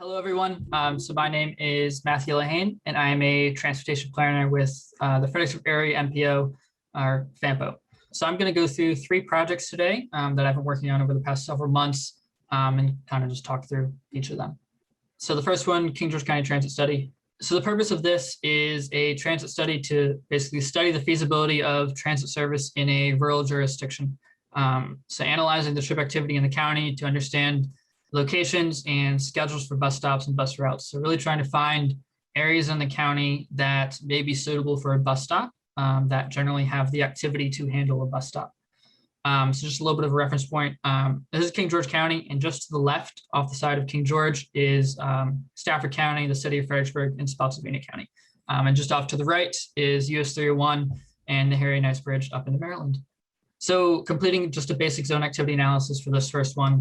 Hello, everyone. So my name is Matthew Lehane, and I am a transportation planner with the Fredericksburg Area MPO, or FAMPO. So I'm going to go through 3 projects today that I've been working on over the past several months and kind of just talk through each of them. So the first one, King George County Transit Study. So the purpose of this is a transit study to basically study the feasibility of transit service in a rural jurisdiction. So analyzing the trip activity in the county to understand locations and schedules for bus stops and bus routes. So really trying to find areas in the county that may be suitable for a bus stop that generally have the activity to handle a bus stop. So just a little bit of a reference point. This is King George County, and just to the left off the side of King George is Stafford County, the city of Fredericksburg, and Spotsylvania County. And just off to the right is US 301 and the Harry Nice Bridge up into Maryland. So completing just a basic zone activity analysis for this first one.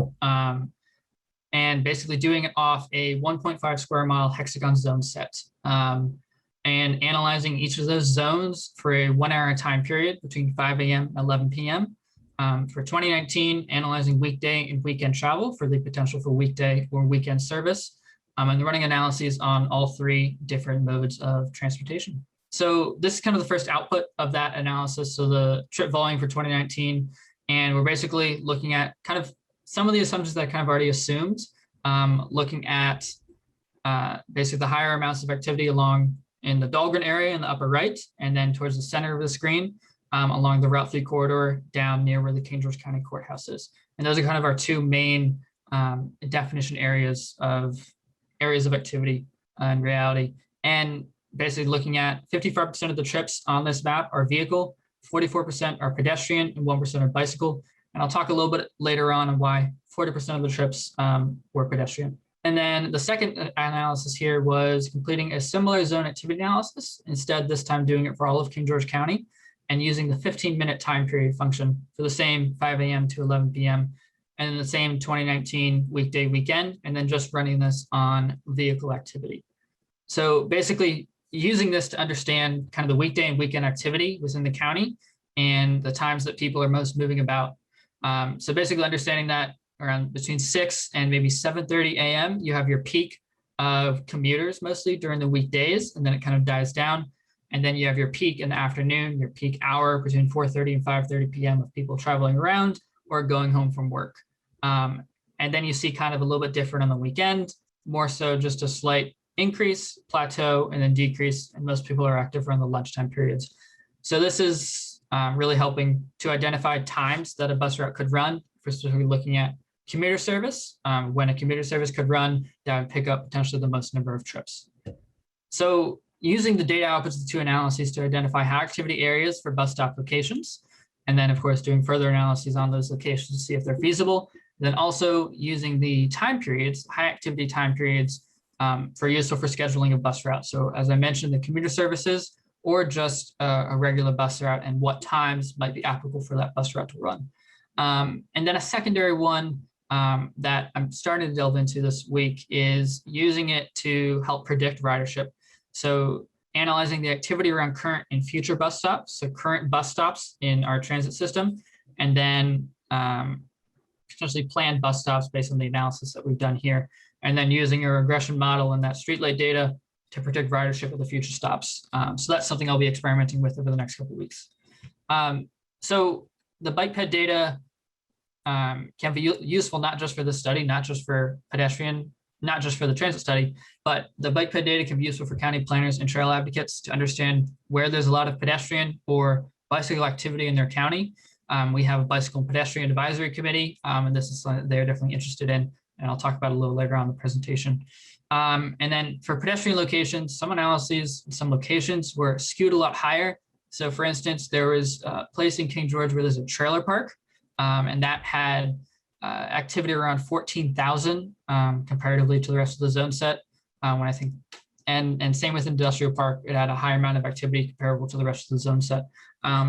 And basically doing it off a 1.5 square mile hexagon zone set and analyzing each of those zones for a 1 hour time period between 5 a.m. and 11 p.m. For 2019, analyzing weekday and weekend travel for the potential for weekday or weekend service, and running analyses on all 3 different modes of transportation. So this is kind of the first output of that analysis. So the trip volume for 2019, and we're basically looking at kind of some of the assumptions that I kind of already assumed, looking at basically the higher amounts of activity along in the Dahlgren area in the upper right, and then towards the center of the screen along the Route 3 corridor down near where the King George County Courthouse is. And those are kind of our 2 main definition areas of activity in reality. And basically looking at 55% of the trips on this map are vehicle, 44% are pedestrian, and 1% are bicycle. And I'll talk a little bit later on why 40% of the trips were pedestrian. And then the second analysis here was completing a similar zone activity analysis, instead this time doing it for all of King George County and using the 15-minute time period function for the same 5 a.m. to 11 p.m. and then the same 2019 weekday weekend, and then just running this on vehicle activity. So basically using this to understand kind of the weekday and weekend activity within the county and the times that people are most moving about. So basically understanding that around between 6 and maybe 7:30 a.m. you have your peak of commuters mostly during the weekdays, and then it kind of dies down. And then you have your peak in the afternoon, your peak hour between 4:30 and 5:30 p.m. of people traveling around or going home from work. And then you see kind of a little bit different on the weekend, more so just a slight increase, plateau, and then decrease. And most people are active around the lunchtime periods. So this is really helping to identify times that a bus route could run, for specifically looking at commuter service. When a commuter service could run, that would pick up potentially the most number of trips. So using the data outputs of the 2 analyses to identify high activity areas for bus stop locations, and then of course doing further analyses on those locations to see if they're feasible. Then also using the time periods, high activity time periods for useful for scheduling of bus routes. So as I mentioned, the commuter services, or just a regular bus route, and what times might be applicable for that bus route to run. And then a secondary one that I'm starting to delve into this week is using it to help predict ridership. So analyzing the activity around current and future bus stops, so current bus stops in our transit system, and then potentially planned bus stops based on the analysis that we've done here, and then using a regression model and that StreetLight data to predict ridership of the future stops. So that's something I'll be experimenting with over the next couple of weeks. So the bike ped data can be useful not just for this study, not just for pedestrian, not just for the transit study, but the bike ped data can be useful for county planners and trail advocates to understand where there's a lot of pedestrian or bicycle activity in their county. We have a bicycle and pedestrian advisory committee, and this is something that they're definitely interested in, and I'll talk about it a little later on in the presentation. And then for pedestrian locations, some analyses, some locations were skewed a lot higher. So for instance, there was a place in King George where there's a trailer park, and that had activity around 14,000 comparatively to the rest of the zone set. When I think, and same with industrial park, it had a higher amount of activity comparable to the rest of the zone set.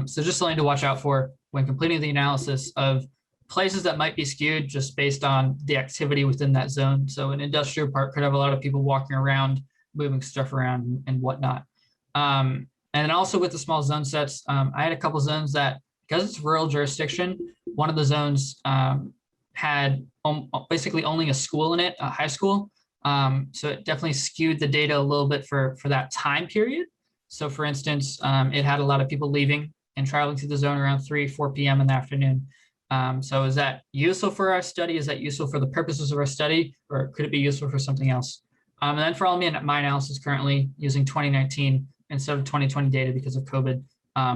So just something to watch out for when completing the analysis of places that might be skewed just based on the activity within that zone. So an industrial park could have a lot of people walking around, moving stuff around and whatnot. And then also with the small zone sets, I had a couple zones that, because it's rural jurisdiction, one of the zones had basically only a school in it, a high school. So it definitely skewed the data a little bit for that time period. So for instance, it had a lot of people leaving and traveling through the zone around 4 p.m. in the afternoon. So is that useful for our study? Is that useful for the purposes of our study, or could it be useful for something else? And then for all me, my analysis currently using 2019 instead of 2020 data because of COVID.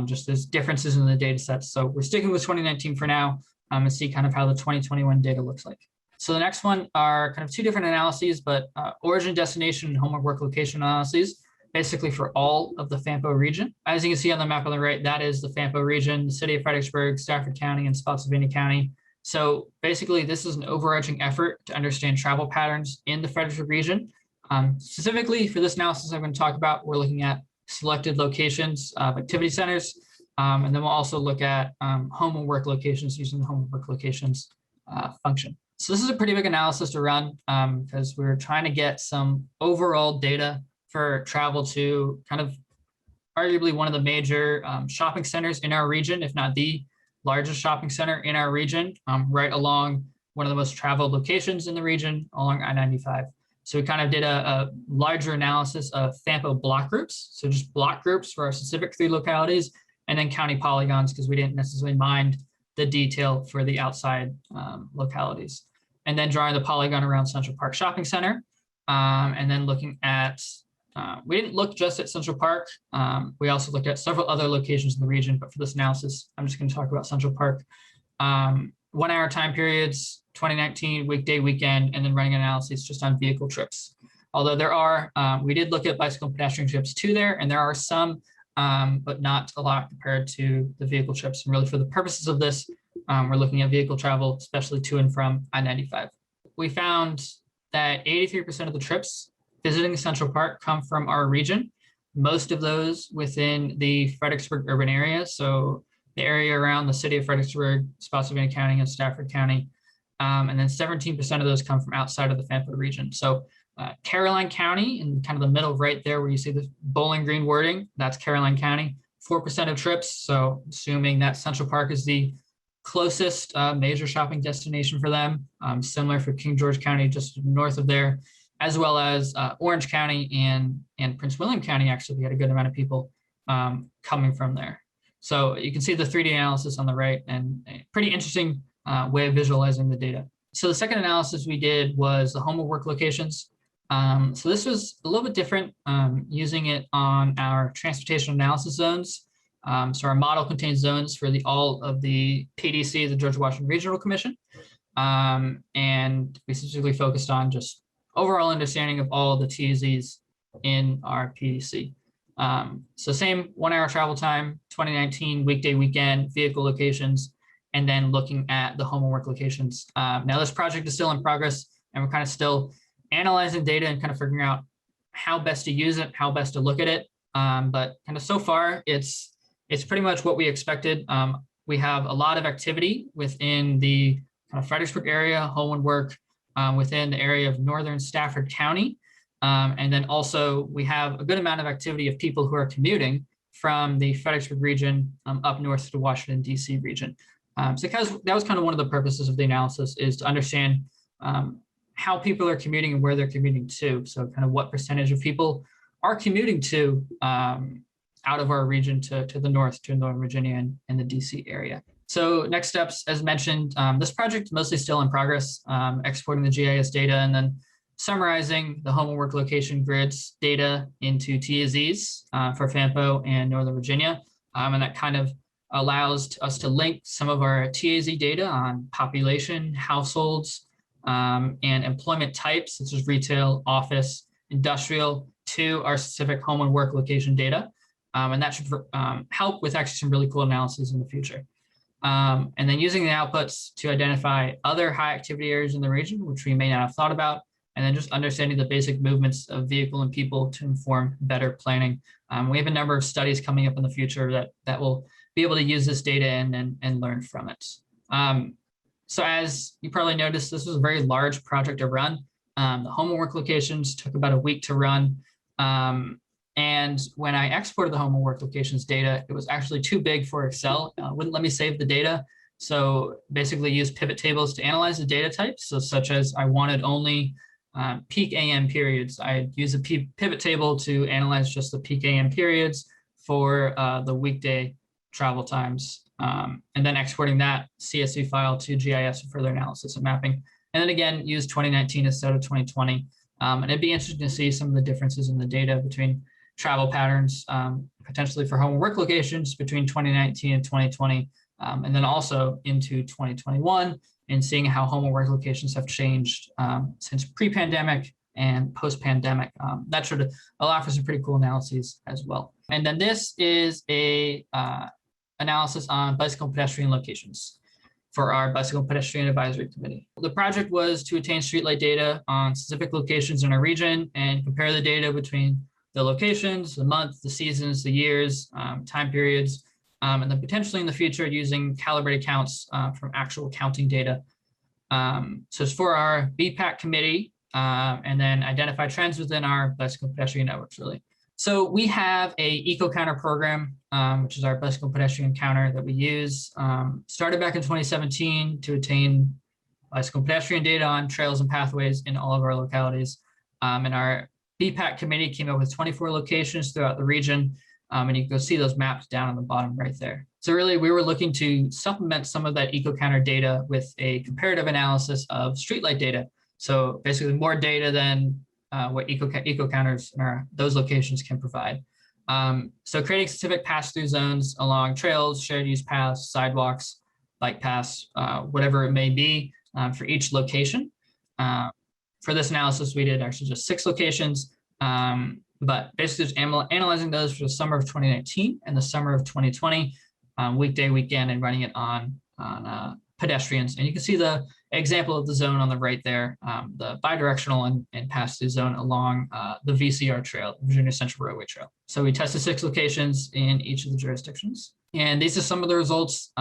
Just there's differences in the data sets. So we're sticking with 2019 for now, and see kind of how the 2021 data looks like. So the next one are kind of two different analyses, but origin, destination, and homework work location analyses, basically for all of the FAMPO region. As you can see on the map on the right, that is the FAMPO region, the city of Fredericksburg, Stafford County, and Spotsylvania County. So basically, this is an overarching effort to understand travel patterns in the Fredericksburg region. Specifically for this analysis I'm going to talk about, we're looking at selected locations of activity centers, and then we'll also look at home and work locations using the home and work locations function. So this is a pretty big analysis to run because we're trying to get some overall data for travel to kind of arguably one of the major shopping centers in our region, if not the largest shopping center in our region, right along one of the most traveled locations in the region along I-95. So we kind of did a larger analysis of FAMPO block groups. So just block groups for our specific 3 localities, and then county polygons because we didn't necessarily mind the detail for the outside localities. And then drawing the polygon around Central Park Shopping Center. And then looking at, we didn't look just at Central Park. We also looked at several other locations in the region, but for this analysis, I'm just going to talk about Central Park. 1 hour time periods, 2019, weekday, weekend, and then running analyses just on vehicle trips. Although there are, we did look at bicycle and pedestrian trips too there, and there are some, but not a lot compared to the vehicle trips. And really for the purposes of this, we're looking at vehicle travel, especially to and from I-95. We found that 83% of the trips visiting Central Park come from our region, most of those within the Fredericksburg urban area. So the area around the city of Fredericksburg, Spotsylvania County, and Stafford County. And then 17% of those come from outside of the FAMPO region. So Caroline County, in kind of the middle right there where you see the Bowling Green wording, that's Caroline County, 4% of trips. So assuming that Central Park is the closest major shopping destination for them, similar for King George County, just north of there, as well as Orange County and Prince William County. Actually, we had a good amount of people coming from there. So you can see the 3D analysis on the right, and a pretty interesting way of visualizing the data. So the second analysis we did was the home and work locations. So this was a little bit different, using it on our transportation analysis zones. So our model contains zones for all of the PDC, the George Washington Regional Commission. And we specifically focused on just overall understanding of all the TZs in our PDC. So same 1 hour travel time, 2019, weekday, weekend, vehicle locations, and then looking at the home and work locations. Now this project is still in progress, and we're kind of still analyzing data and kind of figuring out how best to use it, how best to look at it. But kind of so far, it's pretty much what we expected. We have a lot of activity within the kind of Fredericksburg area, home and work, within the area of northern Stafford County. And then also we have a good amount of activity of people who are commuting from the Fredericksburg region up north to the Washington, D.C. region. So because that was kind of one of the purposes of the analysis, is to understand how people are commuting and where they're commuting to. So kind of what percentage of people are commuting to out of our region to the north, to Northern Virginia and the DC area. So next steps, as mentioned, this project is mostly still in progress, exporting the GIS data and then summarizing the home and work location grids data into TZs for FAMPO and Northern Virginia. And that kind of allows us to link some of our TAZ data on population, households, and employment types, such as retail, office, industrial, to our specific home and work location data. And that should help with actually some really cool analyses in the future. And then using the outputs to identify other high activity areas in the region, which we may not have thought about, and then just understanding the basic movements of vehicle and people to inform better planning. We have a number of studies coming up in the future that will be able to use this data and learn from it. So as you probably noticed, this was a very large project to run. The home and work locations took about a week to run. And when I exported the home and work locations data, it was actually too big for Excel. Wouldn't let me save the data. So basically use pivot tables to analyze the data types. So such as I wanted only peak AM periods. I use a pivot table to analyze just the peak AM periods for the weekday travel times, and then exporting that CSV file to GIS for further analysis and mapping. And then again, use 2019 instead of 2020. And it'd be interesting to see some of the differences in the data between travel patterns, potentially for home and work locations between 2019 and 2020, and then also into 2021, and seeing how home and work locations have changed since pre-pandemic and post-pandemic. That should allow for some pretty cool analyses as well. And then this is a analysis on bicycle and pedestrian locations for our Bicycle Pedestrian Advisory Committee. The project was to attain StreetLight data on specific locations in our region and compare the data between the locations, the month, the seasons, the years, time periods, and then potentially in the future using calibrated counts from actual counting data. So it's for our BPAC committee, and then identify trends within our bicycle pedestrian networks, really. So we have a eco counter program, which is our bicycle pedestrian counter that we use. Started back in 2017 to attain bicycle pedestrian data on trails and pathways in all of our localities. And our BPAC committee came up with 24 locations throughout the region. And you can go see those maps down on the bottom right there. So really, we were looking to supplement some of that eco counter data with a comparative analysis of StreetLight data. So basically more data than what eco counters in those locations can provide. So creating specific pass-through zones along trails, shared use paths, sidewalks, bike paths, whatever it may be for each location. For this analysis, we did actually just 6 locations, but basically just analyzing those for the summer of 2019 and the summer of 2020, weekday, weekend, and running it on pedestrians. And you can see the example of the zone on the right there, the bidirectional and pass-through zone along the VCR trail, Virginia Central Railway Trail. So we tested 6 locations in each of the jurisdictions. And these are some of the results.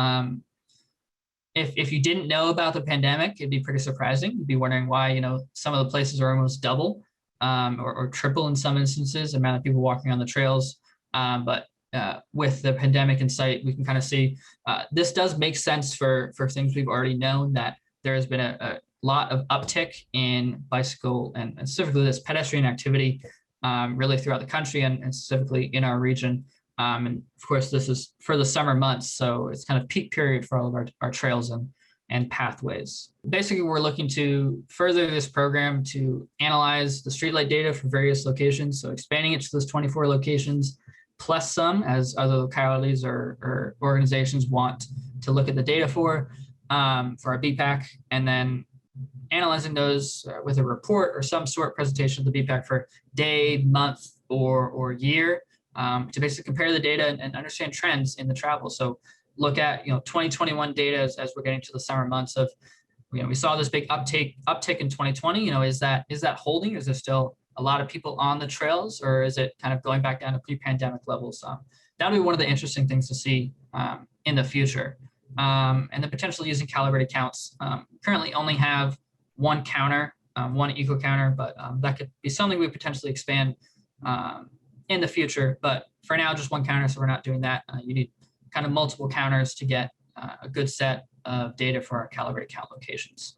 If you didn't know about the pandemic, it'd be pretty surprising. You'd be wondering why, some of the places are almost double or triple in some instances, the amount of people walking on the trails. But with the pandemic in sight, we can kind of see this does make sense for things we've already known, that there has been a lot of uptick in bicycle and specifically this pedestrian activity really throughout the country and specifically in our region. And of course, this is for the summer months, so it's kind of peak period for all of our trails and pathways. Basically, we're looking to further this program to analyze the StreetLight data for various locations, so expanding it to those 24 locations, plus some, as other localities or organizations want to look at the data for our BPAC, and then analyzing those with a report or some sort of presentation of the BPAC for day, month, or year, to basically compare the data and understand trends in the travel. So look at 2021 data as we're getting to the summer months of, we saw this big uptick in 2020. Is that holding? Is there still a lot of people on the trails, or is it kind of going back down to pre-pandemic levels? That'll be one of the interesting things to see in the future. And then potentially using calibrated counts. Currently only have one counter, one eco counter, but that could be something we potentially expand in the future. But for now, just one counter, so we're not doing that. You need kind of multiple counters to get a good set of data for our calibrated count locations.